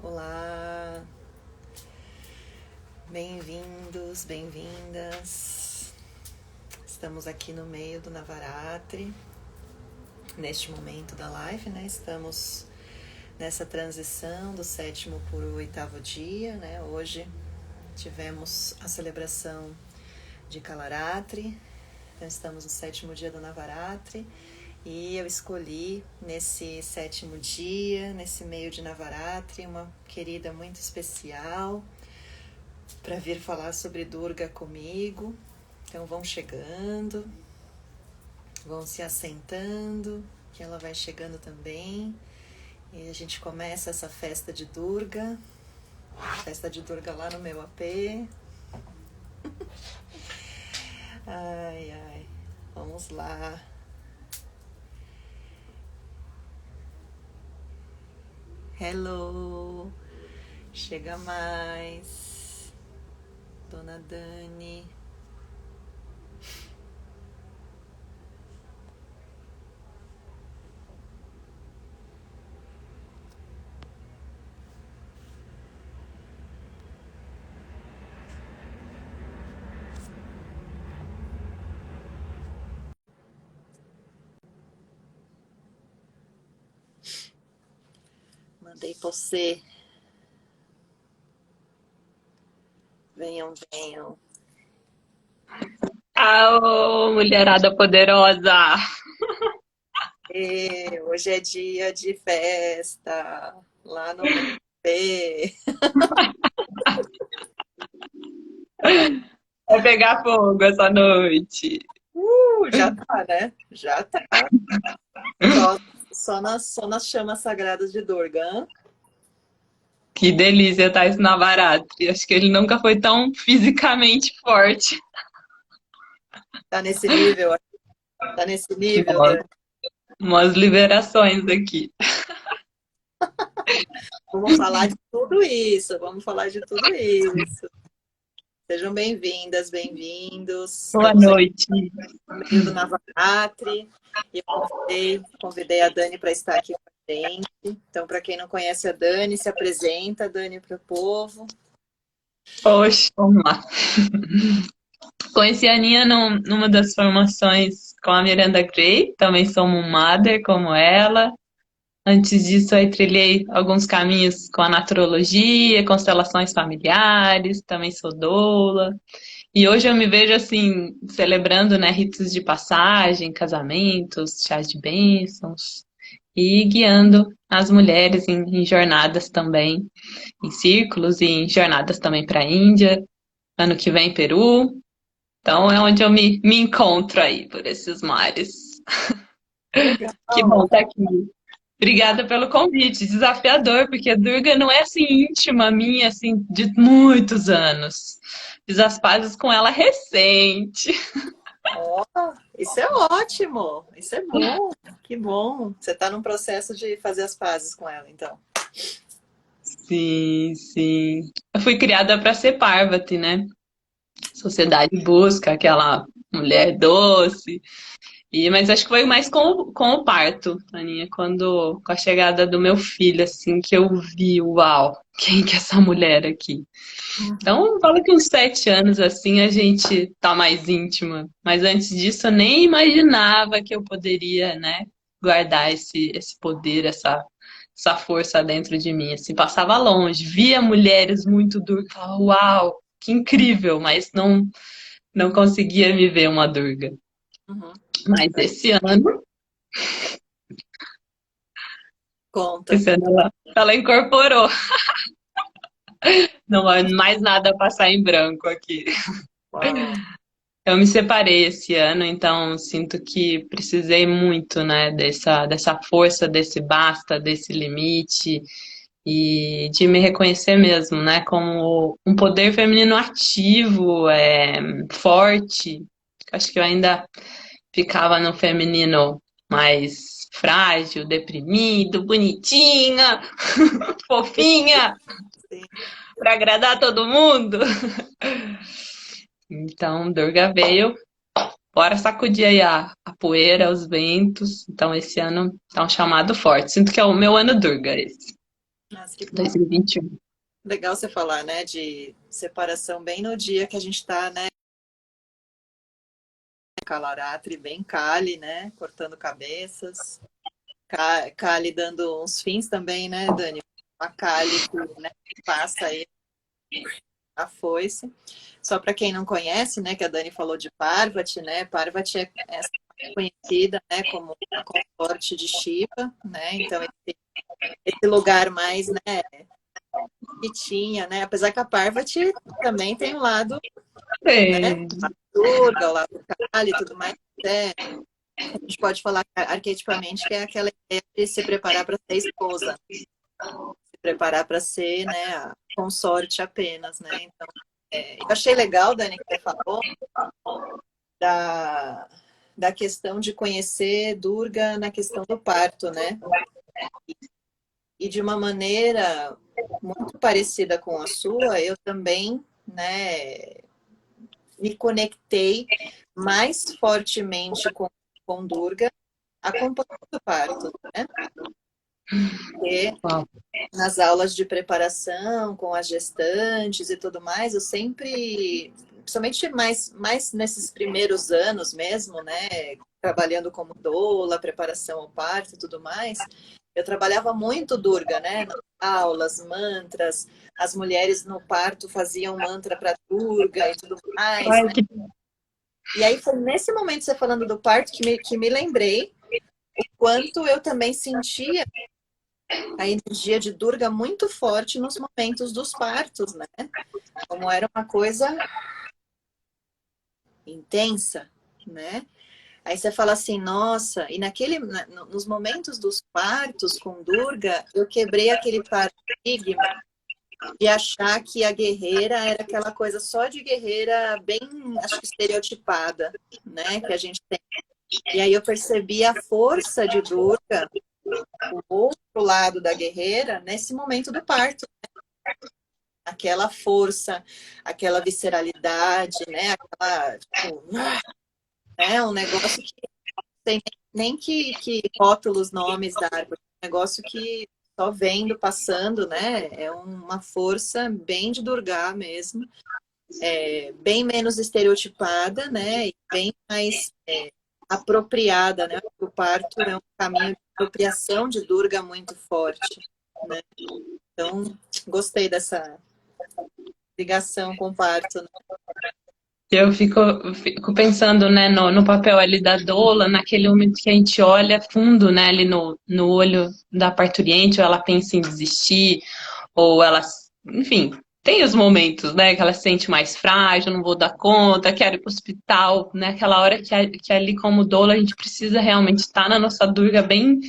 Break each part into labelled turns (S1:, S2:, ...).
S1: Olá, bem-vindos, bem-vindas. Estamos aqui no meio do Navaratri, neste momento da live, né? Estamos nessa transição do 7º para o 8º dia, né? Hoje tivemos a celebração de Kalaratri, então estamos no 7º dia do Navaratri. E eu escolhi nesse 7º dia, nesse meio de Navaratri, uma querida muito especial para vir falar sobre Durga comigo. Então vão chegando, vão se assentando, que ela vai chegando também. E a gente começa essa festa de Durga lá no meu AP. Ai, ai, vamos lá. Hello, chega mais, Dona Dani. Mandei você. Venham, venham.
S2: Ô, mulherada poderosa!
S1: E hoje é dia de festa lá no meu P.
S2: Vai pegar fogo essa noite.
S1: Já tá, né? Já tá. Só nas chamas sagradas de Durga.
S2: Que delícia tá isso na Navaratri. Acho que ele nunca foi tão fisicamente forte.
S1: Tá nesse nível,
S2: Nossa,
S1: Dani.
S2: umas liberações aqui.
S1: Vamos falar de tudo isso, vamos falar de tudo isso. Sejam bem-vindas, bem-vindos.
S2: Boa
S1: Estamos aqui
S2: noite.
S1: no meio do Navaratri e eu convidei a Dani para estar aqui com a gente. Então, para quem não conhece a Dani, se apresenta, Dani, para o povo.
S2: Oxe, vamos lá. Conheci a Aninha numa das formações com a Miranda Gray. Também sou uma mother como ela. Antes disso, eu trilhei alguns caminhos com a naturologia, constelações familiares, também sou doula. E hoje eu me vejo assim, celebrando, né, ritos de passagem, casamentos, chás de bênçãos, e guiando as mulheres em jornadas também, em círculos e em jornadas também para a Índia, ano que vem Peru. Então é onde eu me encontro aí, por esses mares.
S1: Legal.
S2: Que bom estar aqui. Obrigada pelo convite, desafiador, porque a Durga não é assim íntima minha, assim, de muitos anos. Fiz as pazes com ela recente.
S1: Ó, isso é ótimo, isso é bom, que bom. Você está num processo de fazer as pazes com ela, então.
S2: Sim, sim. Eu fui criada para ser Parvati, né? Sociedade busca aquela mulher doce. Mas acho que foi mais com o parto, Aninha, quando com a chegada do meu filho, assim, que eu vi, uau, quem que é essa mulher aqui? Então, fala que uns 7 anos, assim, a gente tá mais íntima. Mas antes disso, eu nem imaginava que eu poderia, né, guardar esse poder, essa força dentro de mim. Assim, passava longe, via mulheres muito duras, falava, uau, que incrível, mas não conseguia me ver uma Durga.
S1: Uhum.
S2: Mas
S1: Conta.
S2: esse ano ela incorporou. Não há mais nada a passar em branco aqui.
S1: Uau.
S2: Eu me separei esse ano, então sinto que precisei muito, né, dessa força, desse basta, desse limite e de me reconhecer mesmo, né, como um poder feminino ativo, forte. Acho que eu ainda ficava no feminino mais frágil, deprimido, bonitinha, fofinha,
S1: Sim.
S2: para agradar todo mundo. Então, Durga veio. Bora sacudir aí a poeira, os ventos. Então, esse ano tá um chamado forte. Sinto que é o meu ano Durga esse.
S1: Nossa, que bom.
S2: 2021.
S1: Legal você falar, né, de separação bem no dia que a gente tá, né, Calaratri, bem Kali, né, cortando cabeças. Kali dando uns fins também, né, Dani? A Kali que, né, passa aí a foice. Só para quem não conhece, né, que a Dani falou de Parvati, né? Parvati é essa conhecida, né, como a consorte de Shiva, né? Então esse lugar mais, né, que tinha, né? Apesar que a Parvati também tem um lado, né,
S2: É.
S1: Durga, o lado Kali e tudo mais, né? A gente pode falar arquetipamente que é aquela ideia de se preparar para ser esposa, se preparar para ser, né, a consorte apenas, né? Então, eu achei legal, Dani, que você falou da, da questão de conhecer Durga na questão do parto, né? E de uma maneira muito parecida com a sua, eu também, né, me conectei mais fortemente com Durga acompanhando o parto, né? Porque
S2: Uau.
S1: nas aulas de preparação com as gestantes e tudo mais, eu sempre, principalmente mais nesses primeiros anos mesmo, né, trabalhando como doula, preparação ao parto e tudo mais, eu trabalhava muito Durga, né, nas aulas, mantras, as mulheres no parto faziam mantra para Durga e tudo mais,
S2: Ai,
S1: né? E aí foi nesse momento, você falando do parto, que me lembrei o quanto eu também sentia a energia de Durga muito forte nos momentos dos partos, né? Como era uma coisa intensa, né? Aí você fala assim, nossa, e nos momentos dos partos com Durga, eu quebrei aquele paradigma de achar que a guerreira era aquela coisa só de guerreira bem, acho que estereotipada, né? Que a gente tem. E aí eu percebi a força de Durga, o outro lado da guerreira, nesse momento do parto. Aquela força, aquela visceralidade, né? Aquela, tipo, né? Um negócio que tem nem que rótulo os nomes da árvore, um negócio que só vendo, passando, né? É uma força bem de Durga mesmo, bem menos estereotipada, né? E bem mais apropriada, né? O parto é um caminho de apropriação de Durga muito forte, né? Então, gostei dessa ligação com o parto, né?
S2: Eu fico pensando, né, no papel ali da doula, naquele momento que a gente olha fundo, né, ali no olho da parturiente, ou ela pensa em desistir, ou ela, enfim, tem os momentos, né, que ela se sente mais frágil, não vou dar conta, quero ir para o hospital, né, aquela hora que ali como doula a gente precisa realmente estar na nossa durga bem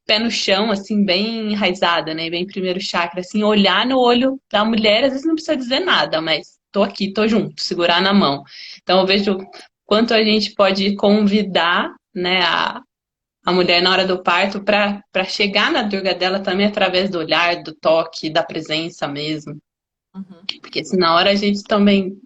S2: pé no chão, assim, bem enraizada, né, bem primeiro chakra, assim, olhar no olho da mulher, às vezes não precisa dizer nada, mas tô aqui, tô junto, segurar na mão. Então eu vejo quanto a gente pode convidar, né, a mulher na hora do parto para chegar na durga dela também através do olhar, do toque, da presença mesmo.
S1: Uhum.
S2: Porque se na hora a gente também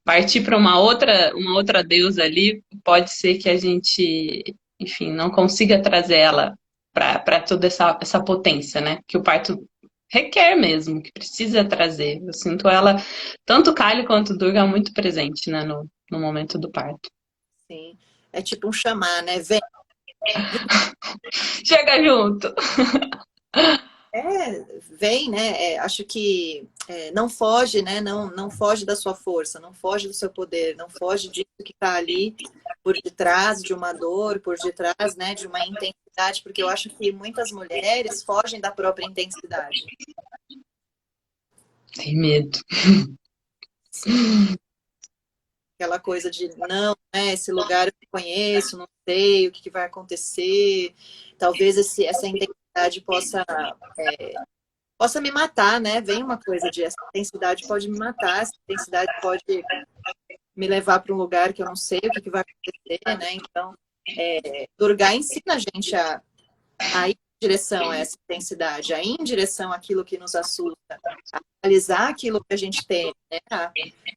S2: partir para uma outra deusa ali, pode ser que a gente, enfim, não consiga trazer ela para toda essa potência, né? Que o parto requer mesmo, que precisa trazer. Eu sinto ela, tanto Kali quanto Durga, muito presente, né, no momento do parto.
S1: Sim. É tipo um chamar, né? Vem.
S2: Chega junto!
S1: Vem, né? Acho que não foge, né? Não foge da sua força, não foge do seu poder, não foge disso que está ali por detrás de uma dor, por detrás, né, de uma intensidade, porque eu acho que muitas mulheres fogem da própria intensidade.
S2: Tem medo.
S1: Sim. Aquela coisa de não, né? Esse lugar eu não conheço, não sei o que vai acontecer. Talvez essa intensidade possa me matar, né? Vem uma coisa de essa intensidade pode me matar, essa intensidade pode me levar para um lugar que eu não sei o que vai acontecer, né? Então, Durga ensina a gente a ir em direção a essa intensidade, a ir em direção àquilo que nos assusta, a realizar aquilo que a gente tem, né?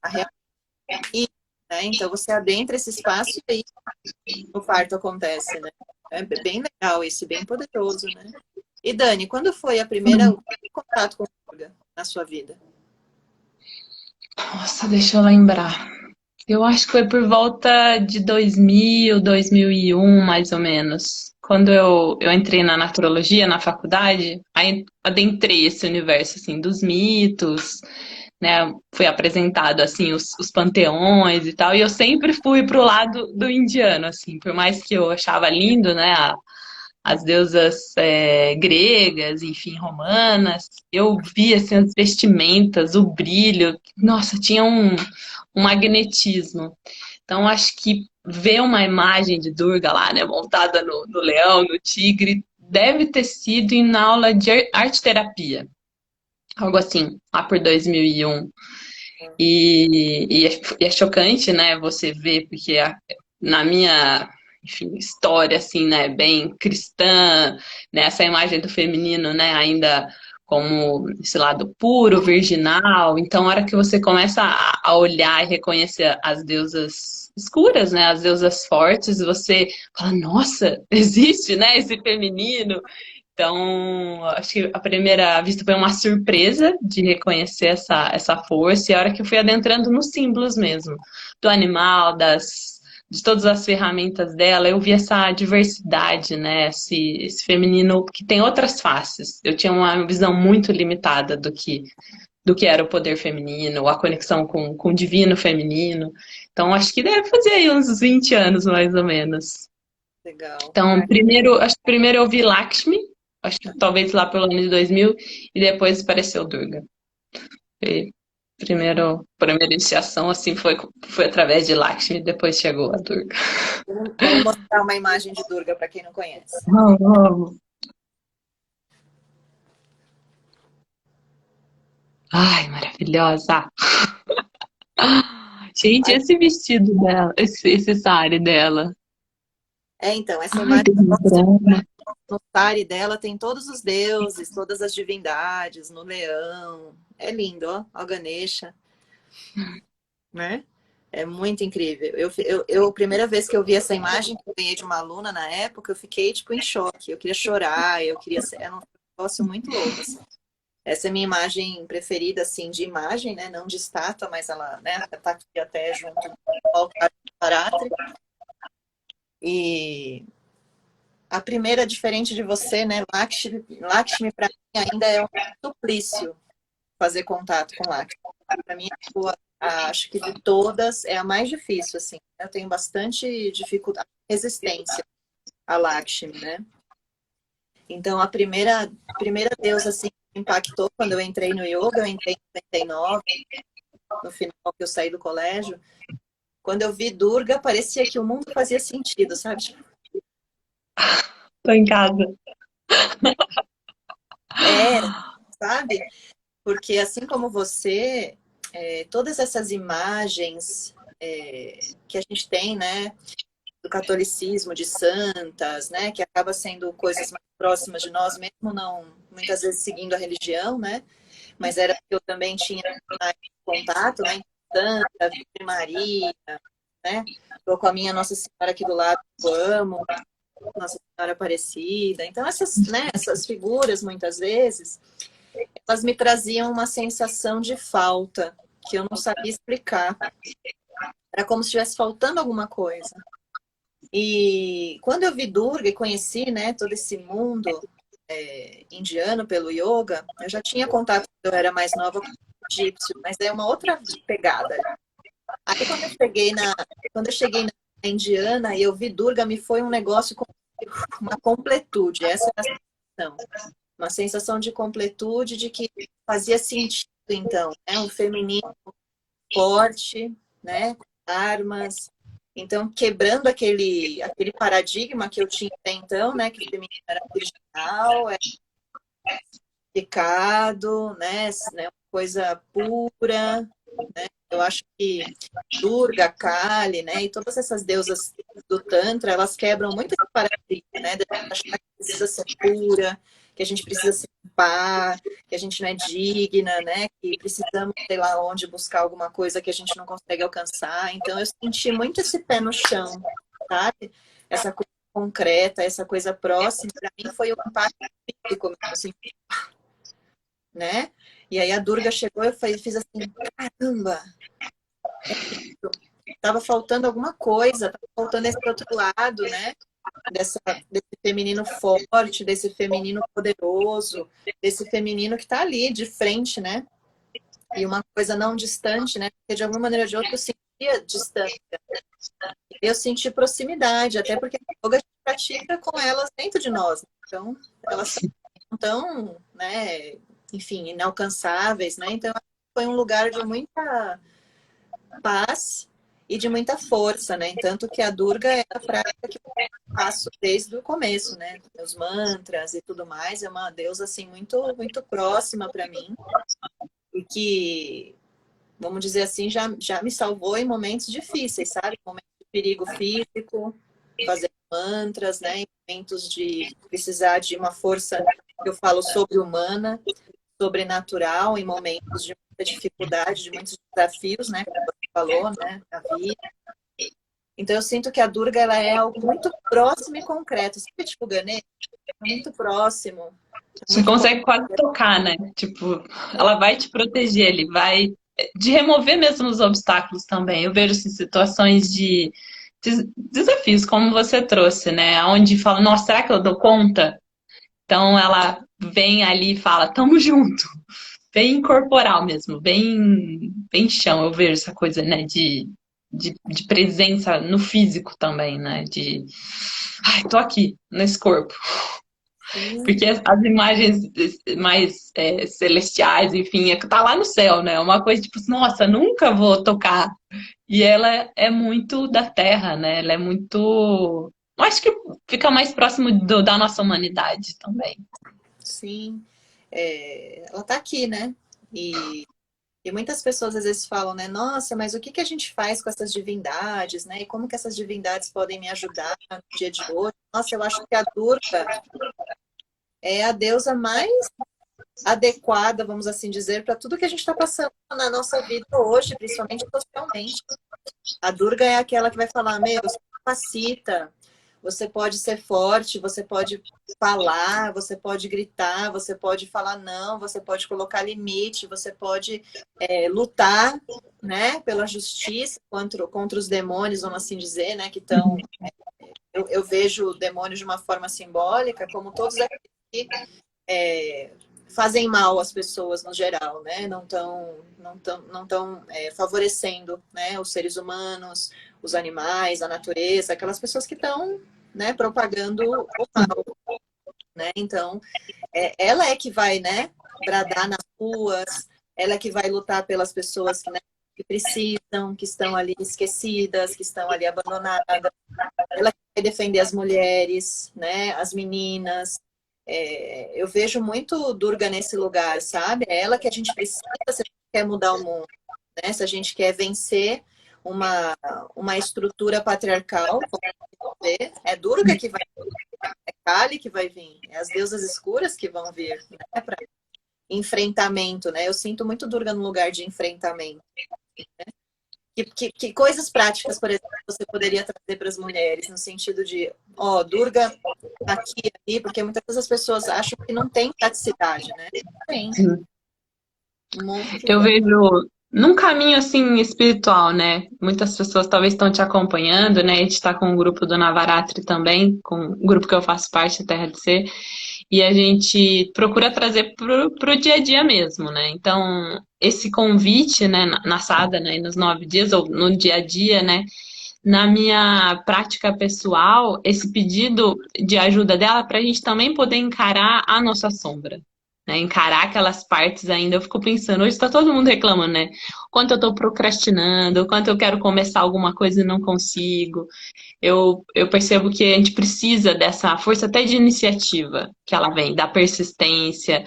S1: A realizar, né? Então, você adentra esse espaço e aí o parto acontece, né? É bem legal isso, bem poderoso, né? E Dani, quando foi o primeiro contato com Durga na sua vida?
S2: Nossa, deixa eu lembrar. Eu acho que foi por volta de 2000, 2001, mais ou menos. Quando eu entrei na naturologia na faculdade, aí adentrei esse universo assim dos mitos, né? Foi apresentado assim os panteões e tal, e eu sempre fui pro lado do indiano, assim, por mais que eu achava lindo, né? As deusas gregas, enfim, romanas. Eu via assim, as vestimentas, o brilho, nossa, tinha um magnetismo. Então, acho que ver uma imagem de Durga lá, né, montada no leão, no tigre, deve ter sido em aula de arte-terapia, algo assim, lá por 2001. E é chocante, né, você ver, porque na minha, enfim, história, assim, né, bem cristã, né, essa imagem do feminino, né, ainda como esse lado puro, virginal. Então, a hora que você começa a olhar e reconhecer as deusas escuras, né, as deusas fortes, você fala, nossa, existe, né, esse feminino. Então, acho que a primeira vista foi uma surpresa de reconhecer essa força, e a hora que eu fui adentrando nos símbolos mesmo, do animal, de todas as ferramentas dela, eu vi essa diversidade, né? Esse feminino que tem outras faces. Eu tinha uma visão muito limitada do que era o poder feminino, a conexão com o divino feminino. Então, acho que deve fazer aí uns 20 anos, mais ou menos.
S1: Legal.
S2: Então, acho que primeiro eu vi Lakshmi, acho que talvez lá pelo ano de 2000, e depois apareceu Durga. E primeira iniciação, assim, foi através de Lakshmi, depois chegou a Durga.
S1: Vamos mostrar uma imagem de Durga para quem não conhece.
S2: Vamos. Ai, maravilhosa! Gente,
S1: Ai,
S2: esse vestido dela, esse sari dela.
S1: então, essa
S2: Ai,
S1: imagem
S2: tem um drama.
S1: no sari dela tem todos os deuses, todas as divindades, no leão. É lindo, ó, a Ganesha, né? É muito incrível. A primeira vez que eu vi essa imagem, que eu ganhei de uma aluna na época, eu fiquei, tipo, em choque. Eu queria chorar, era um negócio muito louco, assim. Essa é a minha imagem preferida, assim, de imagem, né? Não de estátua, mas ela, né, tá aqui até junto ao altar do Paratri. E a primeira, diferente de você, né? Lakshmi para mim ainda é um suplício fazer contato com Lakshmi. Para mim, acho que de todas é a mais difícil, assim. Eu tenho bastante dificuldade, resistência a Lakshmi, né? Então, a primeira deusa, assim, que impactou quando eu entrei no yoga, eu entrei em 99, no final que eu saí do colégio. Quando eu vi Durga, parecia que o mundo fazia sentido, sabe? Tipo,
S2: Tô em casa.
S1: é, sabe? Porque assim como você, todas essas imagens que a gente tem, né, do catolicismo, de santas, né, que acaba sendo coisas mais próximas de nós, mesmo não, muitas vezes seguindo a religião, né, mas era que eu também tinha mais contato, né, Santa, Virgem Maria, né, tô com a minha Nossa Senhora aqui do lado, que eu amo, Nossa Senhora Aparecida, então essas figuras, muitas vezes, elas me traziam uma sensação de falta, que eu não sabia explicar. Era como se estivesse faltando alguma coisa. E quando eu vi Durga e conheci, né, todo esse mundo indiano pelo yoga, eu já tinha contato quando eu era mais nova com o egípcio, mas é uma outra pegada. Aí quando eu cheguei na indiana e eu vi Durga, me foi um negócio com uma completude, essa é a sensação. Uma sensação de completude, de que fazia sentido, então, né? Um feminino forte, né? Com armas. Então, quebrando aquele paradigma que eu tinha até então, né? Que o feminino era virginal, é pecado, né? Uma coisa pura, né? Eu acho que Durga, Kali, né? E todas essas deusas do Tantra, elas quebram muito esse paradigma, né? Da gente achar que precisa ser pura, que a gente precisa se limpar, que a gente não é digna, né? Que precisamos, sei lá onde, buscar alguma coisa que a gente não consegue alcançar. Então, eu senti muito esse pé no chão, sabe? Essa coisa concreta, essa coisa próxima, para mim foi um impacto ficou assim, né? E aí a Durga chegou e eu fiz assim, caramba, tava faltando alguma coisa, tava faltando esse outro lado, né? Desse feminino forte, desse feminino poderoso, desse feminino que está ali de frente, né? E uma coisa não distante, né? Porque de alguma maneira ou de outra eu sentia distância. Eu senti proximidade, até porque a yoga a gente pratica com elas dentro de nós. Então, elas estão, né? Enfim, inalcançáveis, né? Então, foi um lugar de muita paz e de muita força, né? Tanto que a Durga é a prática que eu faço desde o começo, né? Meus mantras e tudo mais, é uma deusa assim muito próxima para mim e que, vamos dizer assim, já me salvou em momentos difíceis, sabe? Momentos de perigo físico, fazer mantras, né? Em momentos de precisar de uma força que eu falo sobre-humana, sobrenatural, em momentos de muita dificuldade, de muitos desafios, né? Como você falou, né? Na vida. Então eu sinto que a Durga ela é algo muito próximo e concreto. Sabe, tipo, o Ganesha? É muito próximo.
S2: Você consegue quase tocar, né? Tipo, ela vai te proteger, ele vai de remover mesmo os obstáculos também. Eu vejo assim, situações de desafios, como você trouxe, né? Onde fala, nossa, será que eu dou conta? Então ela vem ali e fala, tamo junto. Bem corporal mesmo, bem chão. Eu vejo essa coisa, né? De presença no físico também, né? Ai, tô aqui, nesse corpo.
S1: Sim,
S2: Porque as imagens mais celestiais, enfim, tá lá no céu, né? É uma coisa tipo, nossa, nunca vou tocar. E ela é muito da Terra, né? Ela é muito. Eu acho que fica mais próximo da nossa humanidade também.
S1: sim. Ela está aqui, né? E muitas pessoas às vezes falam, né? Nossa, mas o que que a gente faz com essas divindades, né? E como que essas divindades podem me ajudar no dia de hoje? Nossa, eu acho que a Durga é a deusa mais adequada, vamos assim dizer, para tudo que a gente está passando na nossa vida hoje, principalmente socialmente. A Durga é aquela que vai falar, meu, você capacita, você pode ser forte, você pode falar, você pode gritar, você pode falar não, você pode colocar limite, você pode lutar, né, pela justiça contra os demônios, vamos assim dizer, né, que estão... Eu vejo demônios de uma forma simbólica, como todos aqueles que fazem mal às pessoas no geral, né? Não tão favorecendo, né, os seres humanos, os animais, a natureza, aquelas pessoas que estão, né, propagando o mal, né? Então, ela é que vai, né, bradar nas ruas, ela é que vai lutar pelas pessoas que, né, que precisam, que estão ali esquecidas, que estão ali abandonadas. Ela que vai defender as mulheres, né, as meninas. Eu vejo muito Durga nesse lugar, sabe? É ela que a gente precisa se a gente quer mudar o mundo, né? Se a gente quer vencer uma estrutura patriarcal, é Durga que vai vir, é Kali que vai vir, é as deusas escuras que vão vir, né? Para enfrentamento, né? Eu sinto muito Durga no lugar de enfrentamento. Que coisas práticas, por exemplo, você poderia trazer para as mulheres, no sentido de, ó, Durga aqui e ali, porque muitas vezes as pessoas acham que não tem praticidade, né? Tem um monte que
S2: Eu
S1: tem.
S2: vejo num caminho assim espiritual, né? Muitas pessoas talvez estão te acompanhando, né? A gente está com o grupo do Navaratri também, com o grupo que eu faço parte, a Terra de Ser, e a gente procura trazer pro dia a dia mesmo, né? Então, esse convite, né, na sada, né, nos 9 dias, ou no dia a dia, né? Na minha prática pessoal, esse pedido de ajuda dela para a gente também poder encarar a nossa sombra, né? Encarar aquelas partes ainda. Eu fico pensando, hoje está todo mundo reclamando, né? Quanto eu estou procrastinando, quanto eu quero começar alguma coisa e não consigo. Eu percebo que a gente precisa dessa força até de iniciativa que ela vem, da persistência,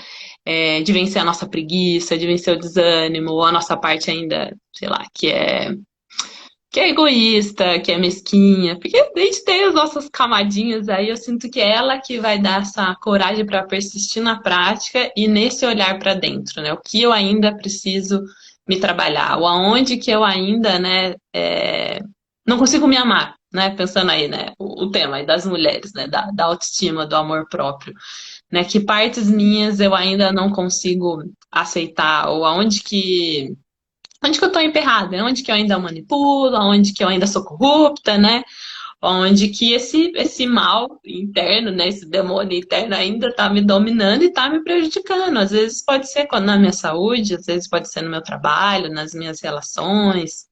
S2: de vencer a nossa preguiça, de vencer o desânimo, ou a nossa parte ainda, sei lá, que é egoísta, que é mesquinha, porque a gente tem as nossas camadinhas aí, eu sinto que é ela que vai dar essa coragem para persistir na prática e nesse olhar para dentro, né? O que eu ainda preciso me trabalhar, ou aonde que eu ainda, né, não consigo me amar, né? Pensando aí, né, o tema aí das mulheres, né, da autoestima, do amor próprio. né? Que partes minhas eu ainda não consigo aceitar, ou onde que eu tô emperrada, né? Onde que eu ainda manipulo, onde que eu ainda sou corrupta, né? Onde que esse mal interno, né? Esse demônio interno ainda tá me dominando e tá me prejudicando. Às vezes pode ser na minha saúde, às vezes pode ser no meu trabalho, nas minhas relações.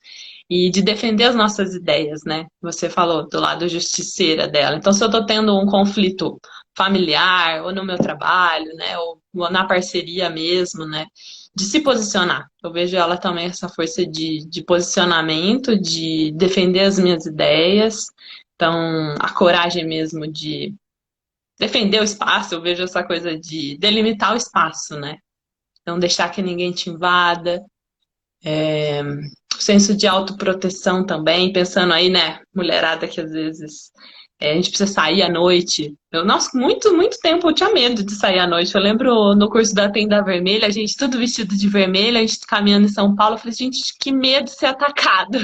S2: E de defender as nossas ideias, né? Você falou do lado justiceira dela. Então, se eu tô tendo um conflito familiar, ou no meu trabalho, né? Ou na parceria mesmo, né? De se posicionar. Eu vejo ela também essa força de posicionamento, de defender as minhas ideias. Então, a coragem mesmo de defender o espaço, eu vejo essa coisa de delimitar o espaço, né? Não deixar que ninguém te invada. O senso de autoproteção também, pensando aí, né, mulherada que às vezes a gente precisa sair à noite. Nossa, muito tempo eu tinha medo de sair à noite. Eu lembro no curso da Tenda Vermelha, a gente tudo vestido de vermelho, a gente caminhando em São Paulo, eu falei, gente, que medo de ser atacado.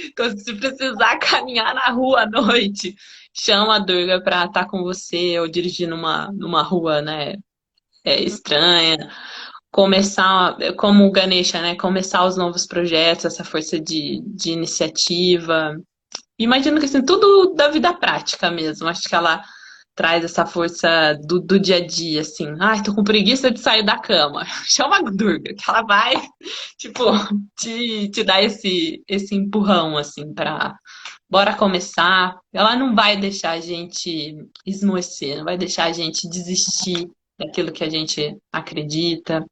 S2: Então, se precisar caminhar na rua à noite, chama a Durga pra estar com você, ou dirigir numa rua, né, estranha. Começar, como o Ganesha, né? Começar os novos projetos, essa força de iniciativa. Imagino que assim, tudo da vida prática mesmo. Acho que ela traz essa força do dia a dia, assim. Ai, tô com preguiça de sair da cama. Chama a Durga, que ela vai, tipo, te dar esse empurrão, assim, pra bora começar. Ela não vai deixar a gente esmoecer, não vai deixar a gente desistir daquilo que a gente acredita.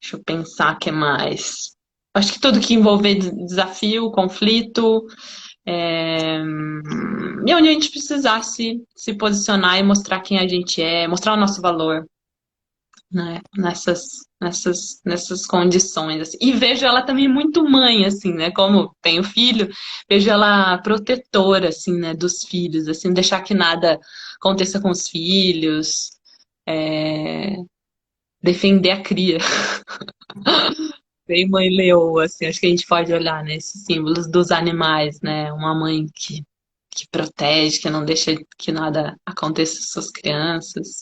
S2: Deixa eu pensar o que mais. Acho que tudo que envolver desafio, conflito, e onde a gente precisar se posicionar e mostrar quem a gente é, mostrar o nosso valor, né? Nessas condições. Assim. E vejo ela também muito mãe, assim, né? Como tenho filho, vejo ela protetora, assim, né? Dos filhos, assim, deixar que nada aconteça com os filhos, é, defender a cria. Bem mãe leoa, assim, acho que a gente pode olhar nesses símbolos dos animais, né? Uma mãe que protege, que não deixa que nada aconteça com suas crianças.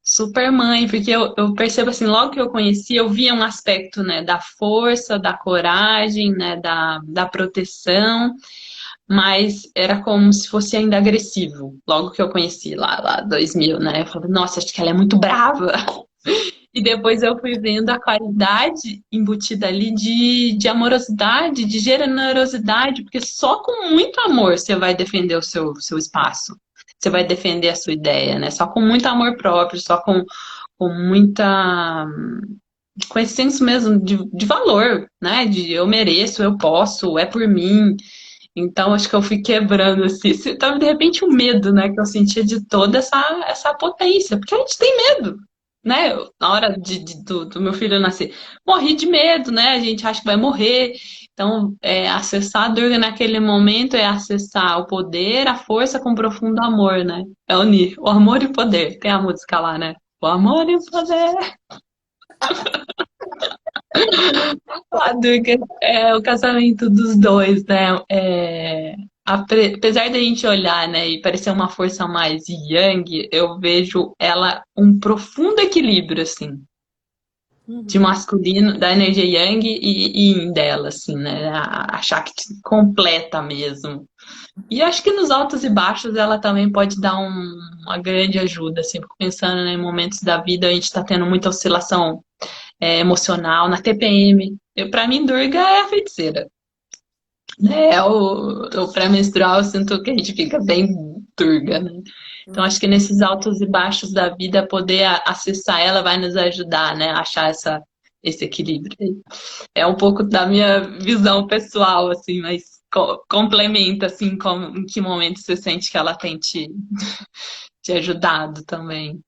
S2: Super mãe, porque eu percebo assim, logo que eu conheci, eu via um aspecto, né, da força, da coragem, né, da proteção, mas era como se fosse ainda agressivo. Logo que eu conheci lá 2000, né, eu falei, nossa, acho que ela é muito brava. E depois eu fui vendo a qualidade embutida ali de amorosidade, de generosidade, porque só com muito amor você vai defender o seu espaço. Você vai defender a sua ideia, né? Só com muito amor próprio, só com muita. Com esse senso mesmo de valor, né? De eu mereço, eu posso, é por mim. Então, acho que eu fui quebrando assim. Então, de repente, o medo, né? Que eu sentia de toda essa potência. Porque a gente tem medo, né? Na hora do meu filho nascer, morri de medo, né? A gente acha que vai morrer. Então, acessar a Durga naquele momento é acessar o poder, a força com profundo amor, né? É unir o amor e o poder. Tem a música lá, né? O amor e o poder. A Durga é o casamento dos dois, né? Apesar da gente olhar, né, e parecer uma força mais yang, eu vejo ela um profundo equilíbrio, assim, de
S1: Uhum.
S2: masculino, da energia yang e yin dela, assim, né? A Shakti completa mesmo. E acho que nos altos e baixos ela também pode dar uma grande ajuda, assim, fico pensando, né, em momentos da vida a gente está tendo muita oscilação emocional, na TPM. Para mim, Durga é a feiticeira. Né? O pré-menstrual, eu sinto que a gente fica bem Durga, né? Então, acho que nesses altos e baixos da vida, poder acessar ela vai nos ajudar, né? A achar esse equilíbrio. É um pouco da minha visão pessoal, assim, mas complementa, assim, em que momento você sente que ela tem te ajudado também.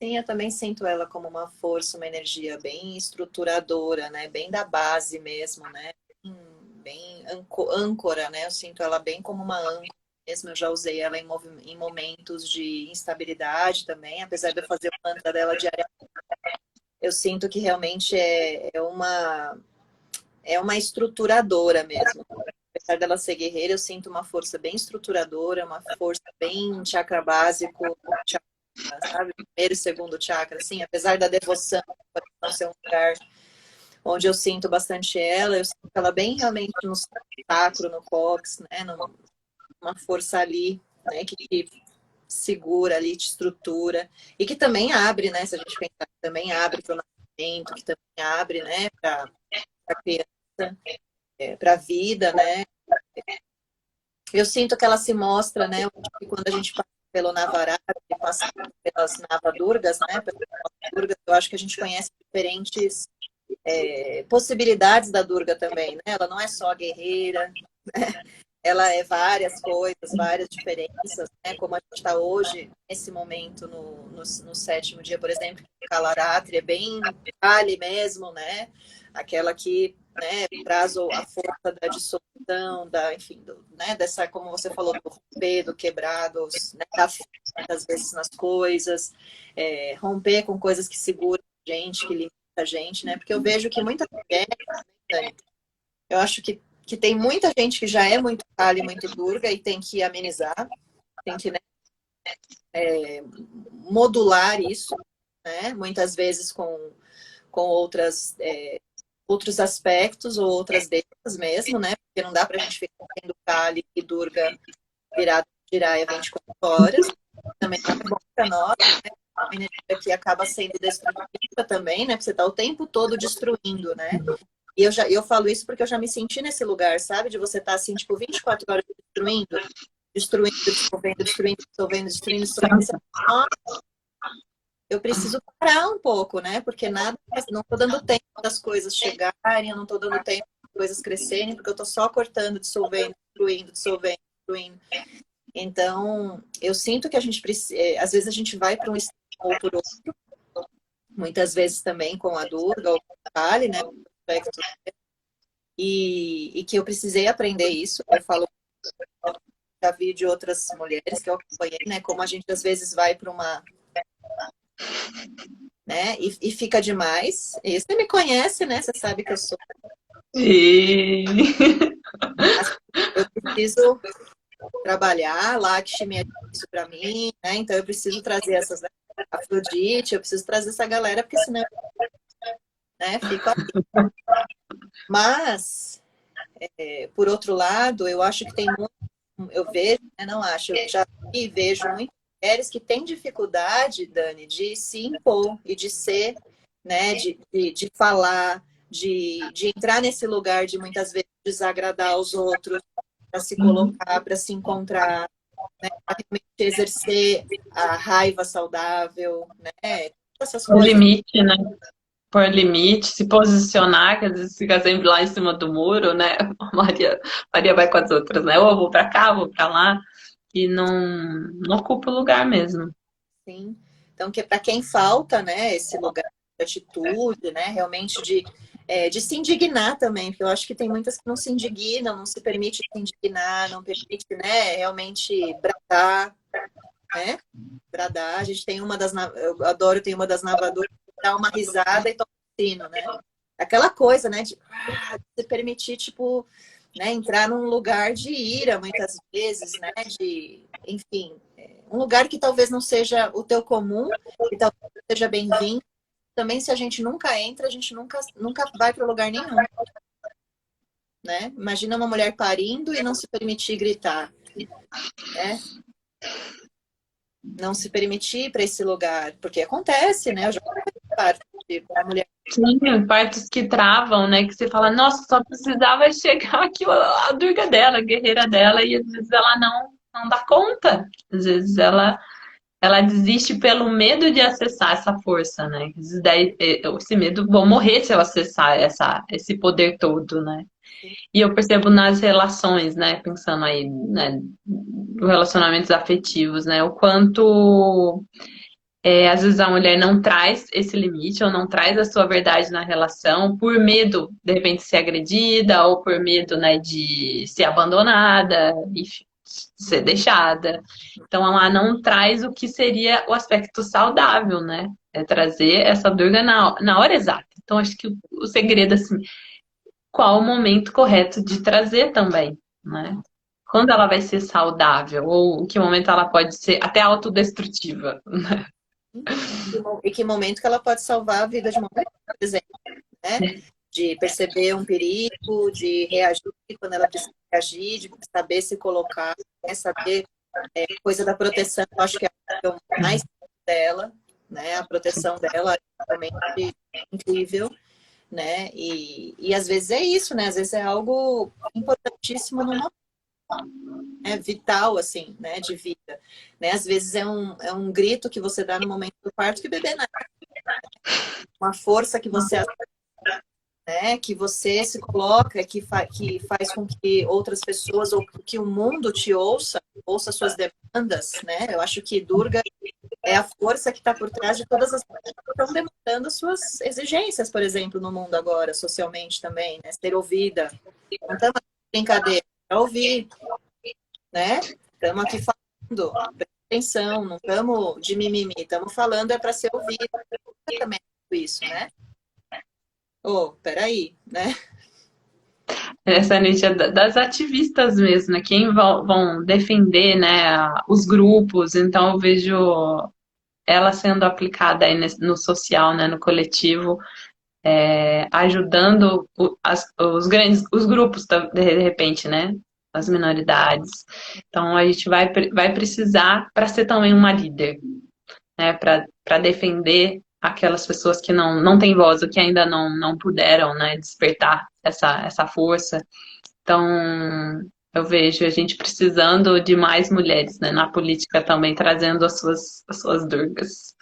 S1: Sim, eu também sinto ela como uma força, uma energia bem estruturadora, né? Bem da base mesmo, né? Bem âncora, né? Eu sinto ela bem como uma âncora mesmo. Eu já usei ela em momentos de instabilidade também, apesar de eu fazer o mantra dela diariamente. Eu sinto que realmente é uma estruturadora mesmo. Apesar dela ser guerreira, eu sinto uma força bem estruturadora, uma força bem chakra básico, sabe? Primeiro e segundo chakra, assim, apesar da devoção ser um lugar onde eu sinto bastante ela, eu sinto ela bem realmente no sacro, no cóccix, né? Numa força ali, né? Que segura ali, te estrutura. E que também abre, né? Se a gente pensar, também abre para o nascimento, que também abre, né? Para a criança, para a vida, né? Eu sinto que ela se mostra, né? Quando a gente passa pelo Navaratri, passa pelas Navadurgas, né? Pelas Durgas, eu acho que a gente conhece diferentes possibilidades da Durga também, né? Ela não é só a guerreira, né? Ela é várias coisas, várias diferenças, né? Como a gente está hoje, nesse momento, no sétimo dia, por exemplo, o Kalaratri é bem Kali mesmo, né? Aquela que, né, traz a força da dissolução, enfim, né, dessa, como você falou, do romper, do quebrar, né, da fé, às vezes nas coisas, romper com coisas que seguram a gente, que limitam a gente, né? Porque eu vejo que muita mulher, eu acho que tem muita gente que já é muito Kali, muito Durga e tem que amenizar, tem que, né, modular isso, né? Muitas vezes com outros aspectos ou outras deusas mesmo, né? Porque não dá pra gente ficar tendo Kali e Durga virado Jiraiya 24 horas. Também não é bom pra nós, né? Uma energia que acaba sendo destrutiva também, né? Porque você tá o tempo todo destruindo, né? E eu falo isso porque eu já me senti nesse lugar, sabe? De você estar assim, tipo, 24 horas destruindo, destruindo, dissolvendo, destruindo, dissolvendo, destruindo, dissolvendo. Eu preciso parar um pouco, né? Porque nada, não estou dando tempo das coisas chegarem, eu não estou dando tempo das coisas crescerem, porque eu estou só cortando, dissolvendo, destruindo, dissolvendo, destruindo. Então, eu sinto que a gente precisa, às vezes a gente vai para um extremo ou por outro, muitas vezes também com a Durga ou com a Kali, né? E que eu precisei aprender isso. Eu falo, já vi de outras mulheres que eu acompanhei, né? Como a gente às vezes vai para uma, né? E fica demais. E você me conhece, né? Você sabe que eu sou.
S2: E...
S1: Eu preciso trabalhar, Lakshmi é isso para mim, né? Então eu preciso trazer essas, né? Afrodite, eu preciso trazer essa galera, porque senão, né? Fico aqui. Mas, por outro lado, eu acho que tem muito, eu vejo, né? Não acho, eu já vi, vejo muitas mulheres que têm dificuldade, Dani, de se impor e de ser, né? De falar, de entrar nesse lugar de muitas vezes desagradar aos outros, para se colocar, para se encontrar, né? Para realmente exercer a raiva saudável, né? Essas
S2: O
S1: coisas.
S2: limite, né? Por limite, se posicionar, que às vezes fica sempre lá em cima do muro, né? Maria vai com as outras, né? Ou eu vou pra cá, vou pra lá, e não ocupa o lugar mesmo.
S1: Sim. Então, que para quem falta, né, esse lugar de atitude, né, realmente de se indignar também, porque eu acho que tem muitas que não se indignam, não se permite se indignar, não permite, né, realmente bradar, né? Bradar. A gente tem eu adoro, tem uma das navadoras que dá uma risada e toca o sino, né? Aquela coisa, né, de se permitir, tipo, né, entrar num lugar de ira, muitas vezes, né, enfim, um lugar que talvez não seja o teu comum, que talvez não seja bem-vindo. Também, se a gente nunca entra, a gente nunca vai para lugar nenhum, né? Imagina uma mulher parindo e não se permitir gritar, né? Não se permitir para esse lugar, porque acontece, né? Eu já parte da mulher.
S2: Sim, partos que travam, né? Que você fala, nossa, só precisava chegar aqui a durga dela, a guerreira dela, e às vezes ela não dá conta. Às vezes ela desiste pelo medo de acessar essa força, né? Às vezes daí, esse medo, vou morrer se eu acessar esse poder todo, né? E eu percebo nas relações, né? Pensando aí, né? Relacionamentos afetivos, né? O quanto às vezes a mulher não traz esse limite ou não traz a sua verdade na relação por medo, de repente, de ser agredida ou por medo, né, de ser abandonada, enfim, ser deixada. Então ela não traz o que seria o aspecto saudável, né? É trazer essa dúvida na hora exata. Então acho que o segredo, assim, qual o momento correto de trazer também, né? quando ela vai ser saudável, ou em que momento ela pode ser até autodestrutiva.
S1: E que momento que ela pode salvar a vida de uma mulher, por exemplo, né? De perceber um perigo, de reagir quando ela precisa reagir, de saber se colocar, né? Saber coisa da proteção, eu acho que é o mais dela, né? A proteção dela é realmente incrível, né? E às vezes é isso, né? Às vezes é algo importantíssimo numa vital, assim, né? De vida, né? Às vezes é um grito que você dá no momento do parto que o bebê nasce, uma força que você, né? Que você se coloca, que faz com que outras pessoas ou que o mundo te ouça suas demandas, né? Eu acho que Durga é a força que está por trás de todas as pessoas que estão demandando suas exigências, por exemplo, no mundo agora, socialmente também, né? Ser ouvida. Não estamos aqui brincadeira, para ouvir, né? Estamos aqui falando, presta atenção, não estamos de mimimi, estamos falando é para ser ouvido. Também é isso, né? Oh, peraí, né?
S2: Essa nicha das ativistas mesmo, né? Quem vão defender, né, os grupos. Então eu vejo ela sendo aplicada aí no social, né, no coletivo, ajudando os grupos, de repente, né? As minoridades. Então a gente vai precisar para ser também uma líder, né? Para defender aquelas pessoas que não têm voz, ou que ainda não puderam, né, despertar essa força. Então, eu vejo a gente precisando de mais mulheres, né, na política também, trazendo as suas durgas,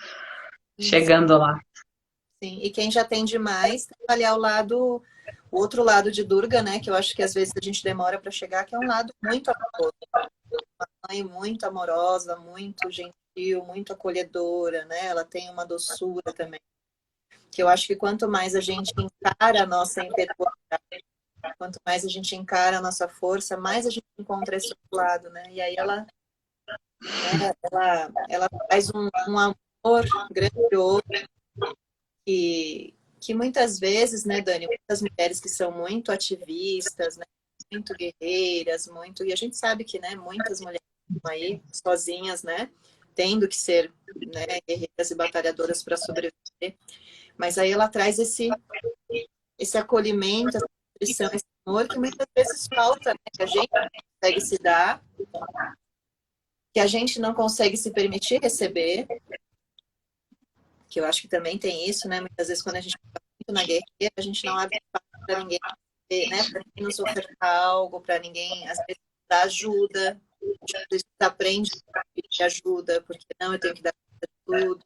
S1: Isso,
S2: chegando lá.
S1: sim. E quem já tem demais, trabalhar o outro lado de Durga, né? Que eu acho que às vezes a gente demora para chegar, que é um lado muito amoroso, mãe muito amorosa, muito gentil, muito acolhedora, né? Ela tem uma doçura também. Que eu acho que quanto mais a gente encara a nossa impetuosidade, quanto mais a gente encara a nossa força, mais a gente encontra esse outro lado, né? E aí ela faz um amor grandioso que muitas vezes, né, Dani, muitas mulheres que são muito ativistas, né, muito guerreiras, muito, e a gente sabe que, né, muitas mulheres estão aí sozinhas, né, tendo que ser, né, guerreiras e batalhadoras para sobreviver, mas aí ela traz esse acolhimento, essa nutrição, esse amor que muitas vezes falta, né, que a gente não consegue se dar, que a gente não consegue se permitir receber, que eu acho que também tem isso, né? Muitas vezes quando a gente fica muito na guerreira, a gente não abre espaço para ninguém, né? Para ninguém nos ofertar algo, para ninguém, às vezes, dar ajuda. A gente aprende a pedir ajuda, porque não, eu tenho que dar tudo.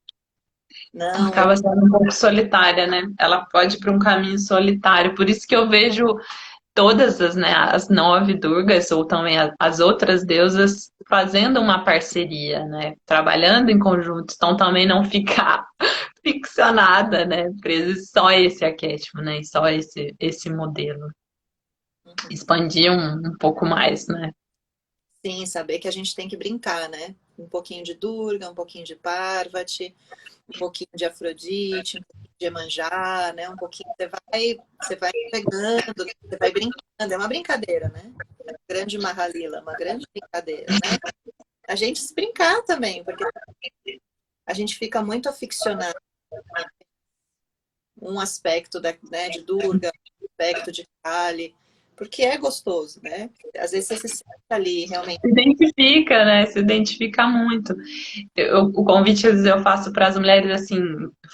S1: Não,
S2: Acaba sendo um pouco solitária, né? Ela pode ir para um caminho solitário. Por isso que eu vejo todas né, as 9 durgas, ou também as outras deusas, fazendo uma parceria, né? Trabalhando em conjunto. Então também não ficar ficcionada, né? Preso só esse arquétipo, né? E só esse modelo. Expandir um pouco mais, né?
S1: sim, saber que a gente tem que brincar, né? Um pouquinho de Durga, um pouquinho de Parvati, um pouquinho de Afrodite, um pouquinho de Iemanjá, né? Um pouquinho você vai pegando, você vai brincando, é uma brincadeira, né? É uma grande Mahalila, uma grande brincadeira, né? A gente se brincar também, porque a gente fica muito aficionado um aspecto né, de Durga, um aspecto de Kali, porque é gostoso, né? Às vezes você se sente ali realmente.
S2: Se identifica, né? Se identifica muito. O convite às vezes eu faço para as mulheres assim,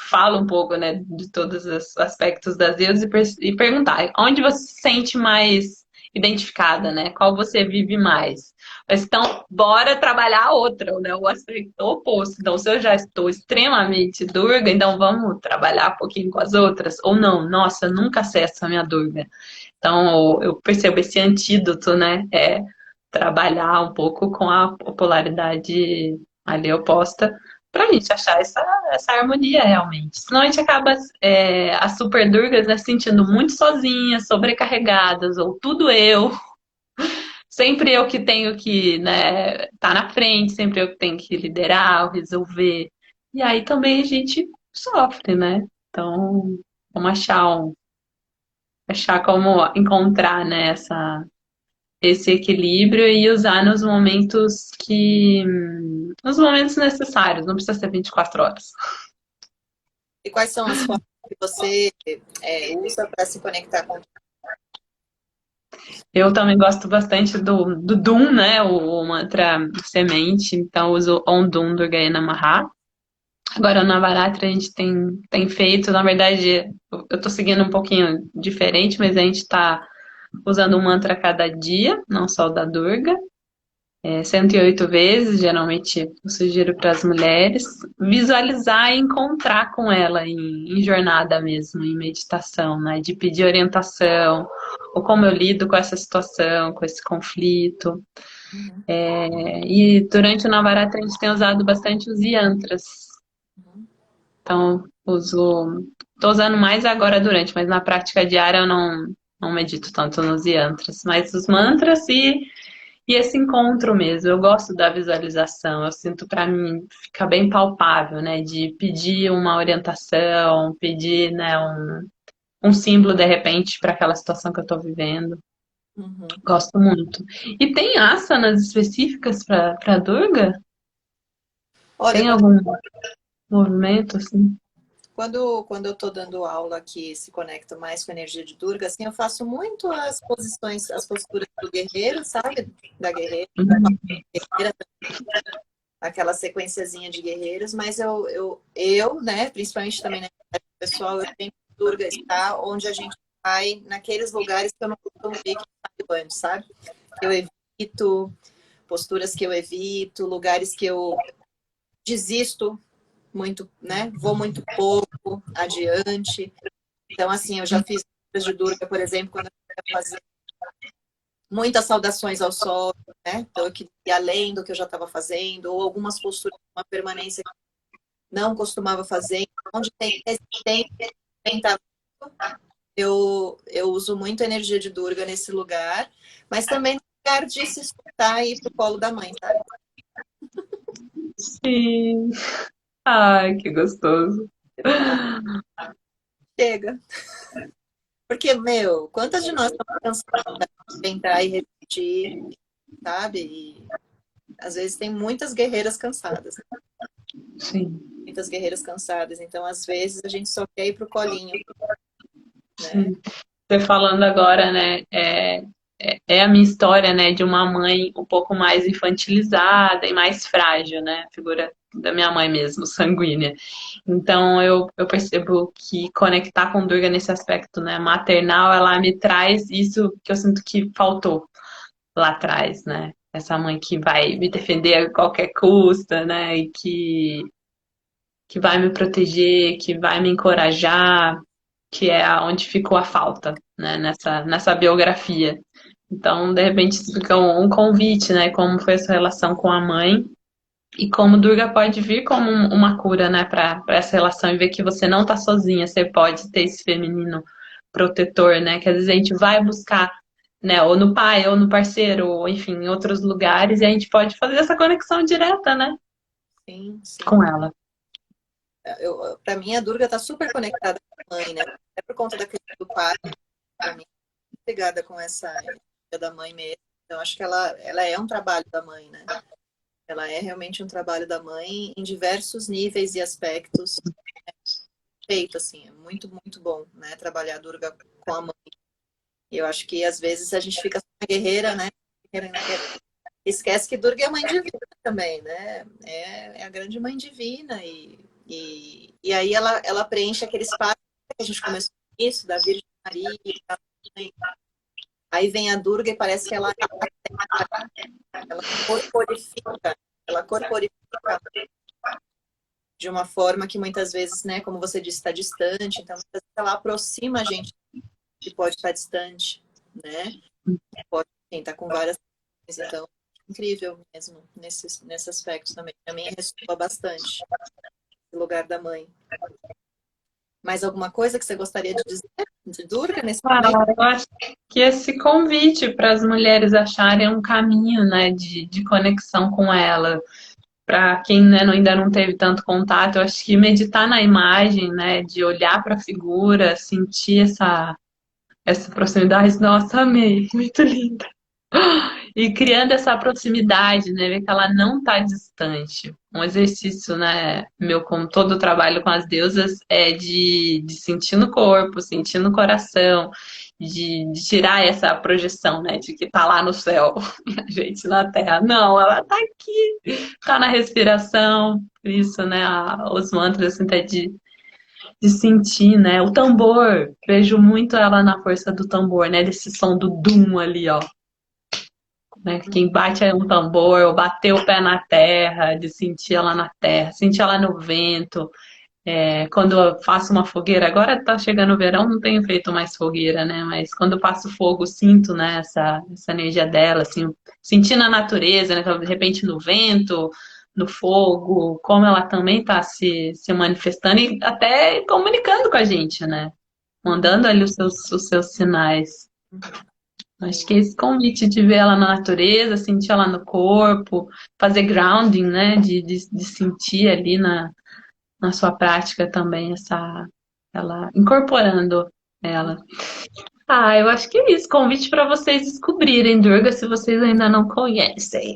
S2: falo um pouco, né, de todos os aspectos das deusas e perguntar onde você se sente mais identificada, né? Qual você vive mais? Mas então, bora trabalhar a outra, né? O aspecto oposto. Então, se eu já estou extremamente durga, então vamos trabalhar um pouquinho com as outras? Ou não? Nossa, eu nunca acesso a minha durga. Então, eu percebo esse antídoto, né? Trabalhar um pouco com a polaridade ali oposta para a gente achar essa harmonia realmente. Senão a gente acaba, as super durgas, né, se sentindo muito sozinhas, sobrecarregadas, ou tudo eu, sempre eu que tenho que, né, tá na frente, sempre eu que tenho que liderar, ou resolver. E aí também a gente sofre, né? Então, vamos achar como encontrar, né, esse equilíbrio e usar nos momentos necessários, não precisa ser 24 horas.
S1: E quais são as formas que você usa para se conectar com...
S2: Eu também gosto bastante do Dum, né? O mantra semente, então eu uso Om Dum Durga Namaha. Agora, na Navaratri a gente tem feito, na verdade, eu tô seguindo um pouquinho diferente, mas a gente tá usando um mantra a cada dia, não só o da Durga. 108 vezes, geralmente eu sugiro para as mulheres, visualizar e encontrar com ela em jornada mesmo, em meditação, né? De pedir orientação, ou como eu lido com essa situação, com esse conflito.
S1: Uhum,
S2: E durante o Navaratri a gente tem usado bastante os yantras.
S1: uhum,
S2: Então, tô usando mais agora durante, mas na prática diária eu não medito tanto nos yantras, mas os mantras e esse encontro mesmo. Eu gosto da visualização, eu sinto para mim fica bem palpável, né? De pedir uma orientação, pedir, né, um símbolo de repente para aquela situação que eu estou vivendo.
S1: uhum.
S2: Gosto muito. E tem asanas específicas para Durga?
S1: Olha,
S2: Tem algum movimento assim?
S1: quando eu estou dando aula que se conecta mais com a energia de Durga, assim, eu faço muito as posições, as posturas do guerreiro, sabe? Da guerreira, aquela sequenciazinha de guerreiros, mas né, principalmente também na idade pessoal, eu tenho que Durga está onde a gente vai, naqueles lugares que eu não costumo ver que eu antes, sabe? Eu evito, posturas que eu evito, lugares que eu desisto muito, né? Vou muito pouco adiante. Então, assim, eu já fiz posturas de Durga, por exemplo, quando eu ia fazer muitas saudações ao sol, né? Então, eu queria ir além do que eu já estava fazendo, ou algumas posturas, uma permanência não costumava fazer. Onde tem resistência, eu uso muito a energia de Durga nesse lugar, mas também no lugar de se escutar e ir pro colo da mãe, sabe?
S2: Sim. Ai, que gostoso.
S1: Chega. Porque, meu, quantas de nós estamos cansadas de entrar e repetir, sabe? E às vezes tem muitas guerreiras cansadas,
S2: Sim,
S1: muitas guerreiras cansadas. Então, às vezes, a gente só quer ir pro colinho, né?
S2: sim. Você falando agora, né? É a minha história, né? De uma mãe um pouco mais infantilizada e mais frágil, né? A figura da minha mãe mesmo, sanguínea. Então eu percebo que conectar com Durga nesse aspecto, né? Maternal, ela me traz isso que eu sinto que faltou lá atrás, né? Essa mãe que vai me defender a qualquer custo, né? E que vai me proteger, que vai me encorajar, que é onde ficou a falta, né, nessa biografia. Então, de repente, isso fica um convite, né, como foi essa relação com a mãe e como Durga pode vir como uma cura, né, para essa relação e ver que você não está sozinha, você pode ter esse feminino protetor, né, que às vezes a gente vai buscar, né, ou no pai, ou no parceiro, ou enfim, em outros lugares, e a gente pode fazer essa conexão direta, né,
S1: Sim, sim.
S2: com ela.
S1: Para mim, a Durga está super conectada com a mãe, né? É por conta da questão do pai, para mim, ligada com essa energia da mãe mesmo. Então, acho que ela é um trabalho da mãe, né? Ela é realmente um trabalho da mãe em diversos níveis e aspectos. Feito, assim, é muito, muito bom, né? Trabalhar a Durga com a mãe. E eu acho que, às vezes, a gente fica só na guerreira, né? Esquece que Durga é mãe divina também, né? É a grande mãe divina. E aí ela preenche aquele espaço que a gente começou com isso, da Virgem Maria. Aí vem a Durga e parece que ela corporifica, ela corporifica de uma forma que muitas vezes, né, como você disse, está distante. Então, muitas vezes ela aproxima a gente que pode estar distante, né? Pode estar com várias coisas. Então, incrível mesmo nesse aspecto também. Para mim, ressoa bastante o lugar da mãe. Mais alguma coisa que você gostaria de dizer de Durga nesse
S2: Ah,
S1: momento?
S2: eu acho que esse convite para as mulheres acharem um caminho, né, de conexão com ela, para quem, né, ainda não teve tanto contato, eu acho que meditar na imagem, né, de olhar para a figura, sentir essa proximidade, nossa, amei, muito linda. E criando essa proximidade, né? Ver que ela não está distante. Um exercício, né, meu, como todo o trabalho com as deusas, é de sentir no corpo, sentir no coração, de tirar essa projeção, né, de que tá lá no céu e a gente na terra. Não, ela tá aqui, tá na respiração. Isso, né, os mantras, assim, até de sentir, né, o tambor. Vejo muito ela na força do tambor, né, desse som do dum ali, ó, né? Quem bate é um tambor, ou bater o pé na terra, de sentir ela na terra, sentir ela no vento. É, quando eu faço uma fogueira, agora tá chegando o verão, não tenho feito mais fogueira, né? Mas quando eu passo fogo, sinto, né, essa energia dela, assim, sentindo a natureza, né? De repente no vento, no fogo, como ela também tá se manifestando e até comunicando com a gente, né? Mandando ali os seus sinais. Acho que esse convite de ver ela na natureza, sentir ela no corpo, fazer grounding, né? De sentir ali na sua prática também ela incorporando ela. Ah, eu acho que é isso. Convite para vocês descobrirem Durga se vocês ainda não conhecem.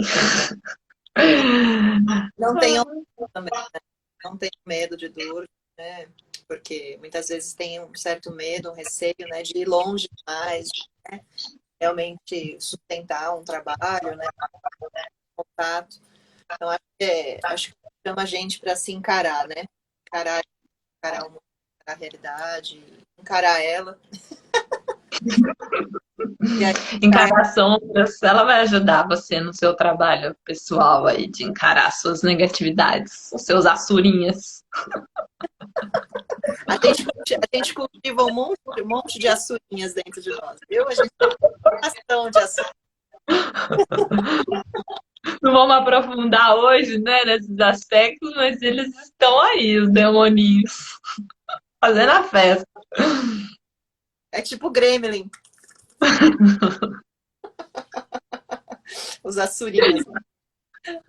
S1: Não tenham medo também, né? Não tenham medo de dor, né? Porque muitas vezes tem um certo medo, um receio, né, de ir longe demais, né? Realmente sustentar um trabalho, né? Contato. Então, acho que chama a gente para se encarar, né? Encarar, encarar o mundo, encarar a realidade, encarar ela. E aí,
S2: Encarar sombras, ela vai ajudar você no seu trabalho pessoal aí, de encarar suas negatividades, os seus assurinhas.
S1: a gente cultiva um monte de açurinhas dentro de nós, viu? A gente tem uma ação de açúcar.
S2: Não vamos aprofundar hoje, né, nesses aspectos, mas eles estão aí, os demoninhos, fazendo a festa.
S1: É tipo Gremlin, os açurinhas.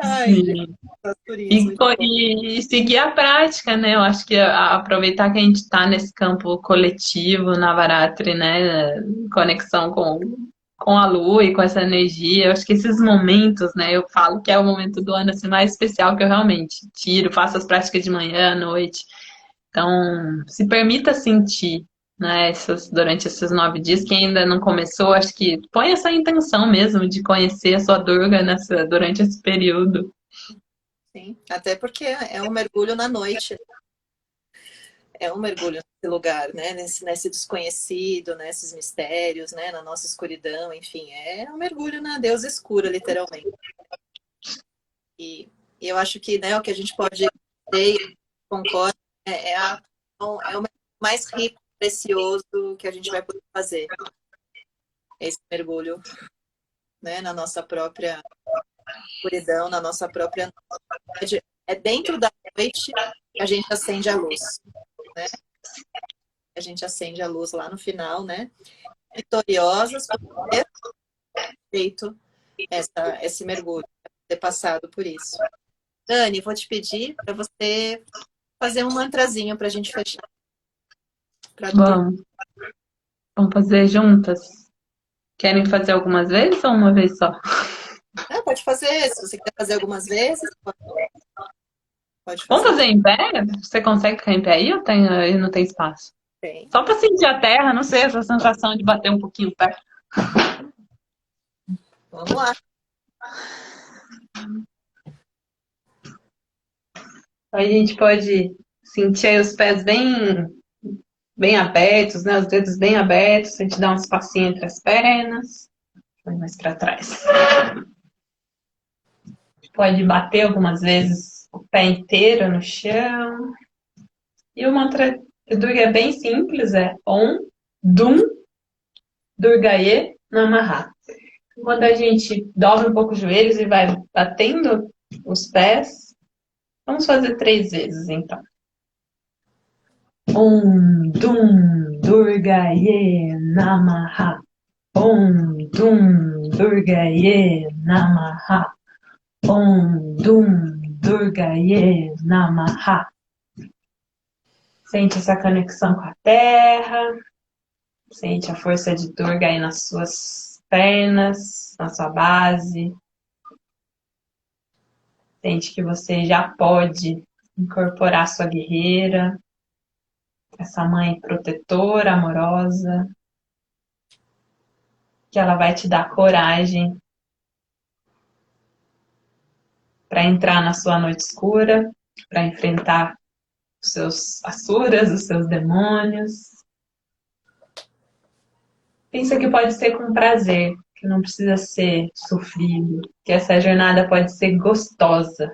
S1: Ai, gente,
S2: Sim.
S1: os açurinhas, muito bom.
S2: E seguir a prática, né? Eu acho que aproveitar que a gente está nesse campo coletivo, na Varatri, né? Conexão com a lua e com essa energia. Eu acho que esses momentos, né? Eu falo que é o momento do ano assim, mais especial que eu realmente tiro, faço as práticas de manhã, à noite. Então, se permita sentir, né, durante esses 9 dias. Quem ainda não começou, acho que põe essa intenção mesmo de conhecer a sua Durga durante esse período.
S1: Sim, até porque é um mergulho na noite, é um mergulho nesse lugar, né? Nesse desconhecido, nesses mistérios, né? Na nossa escuridão, enfim, é um mergulho na deusa escura, literalmente. E eu acho que, né, o que a gente pode dizer, e concordo, é o mais rico, precioso que a gente vai poder fazer. Esse mergulho, né, na nossa própria escuridão, na nossa própria noite. É dentro da noite que a gente acende a luz, né? A gente acende a luz lá no final, né? Vitoriosas por ter feito esse mergulho, ter passado por isso. Dani, vou te pedir para você fazer um mantrazinho para a gente fechar. Pra turma.
S2: Vamos, vamos fazer juntas? Querem fazer algumas vezes ou uma vez só?
S1: Pode fazer, se você quer fazer algumas vezes, pode
S2: Vamos
S1: fazer.
S2: fazer em pé? Você consegue ficar em pé aí ou aí não tem espaço?
S1: Bem,
S2: Só para sentir a terra, não sei, essa sensação de bater um pouquinho o pé.
S1: vamos lá.
S2: Aí a gente pode sentir aí os pés bem abertos, né? Os dedos bem abertos, a gente dá um espacinho entre as pernas. Vai mais para trás. Pode bater algumas vezes o pé inteiro no chão. E o mantra de Durga é bem simples, é Om Dum Durgaye Namaha. Quando a gente dobra um pouco os joelhos e vai batendo os pés, vamos fazer 3 vezes então. Om Dum Durgaye Namaha. Om Dum Durgaye Namaha. Om Dum Durgaye Namaha. Sente essa conexão com a terra. Sente a força de Durga aí nas suas pernas, na sua base. Sente que você já pode incorporar sua guerreira, essa mãe protetora, amorosa, que ela vai te dar coragem para entrar na sua noite escura, para enfrentar os seus asuras, os seus demônios. Pensa que pode ser com prazer, que não precisa ser sofrido, que essa jornada pode ser gostosa.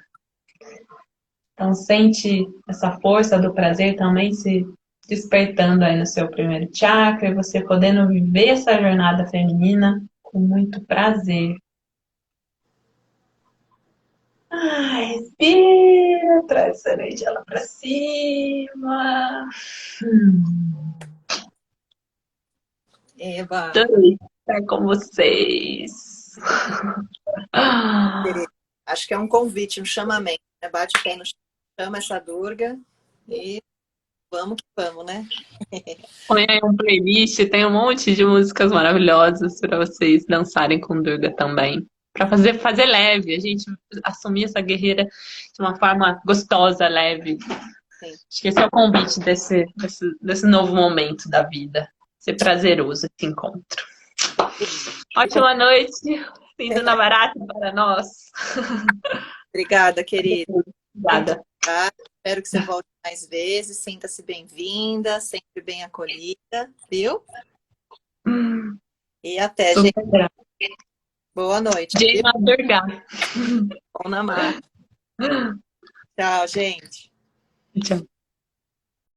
S2: Então sente essa força do prazer também se despertando aí no seu primeiro chakra e você podendo viver essa jornada feminina com muito prazer. Respira, traz essa energia lá pra cima.
S1: Eba,
S2: Adorei estar com vocês.
S1: acho que é um convite, um chamamento, né? Bate o pé no chão, chama essa Durga e vamos que vamos, né?
S2: Põe aí um playlist, tem um monte de músicas maravilhosas para vocês dançarem com Durga também. Para fazer leve, a gente assumir essa guerreira de uma forma gostosa, leve.
S1: Sim.
S2: Acho que esse é o convite desse novo momento da vida. Ser prazeroso esse encontro. Ótima noite, indo na barata para nós.
S1: Obrigada, querida.
S2: Obrigada.
S1: Espero que você volte mais vezes. Sinta-se bem-vinda, sempre bem acolhida, viu? E até, gente. Boa noite.
S2: Jai Durga.
S1: Bom namar. Tchau, gente.
S2: Tchau.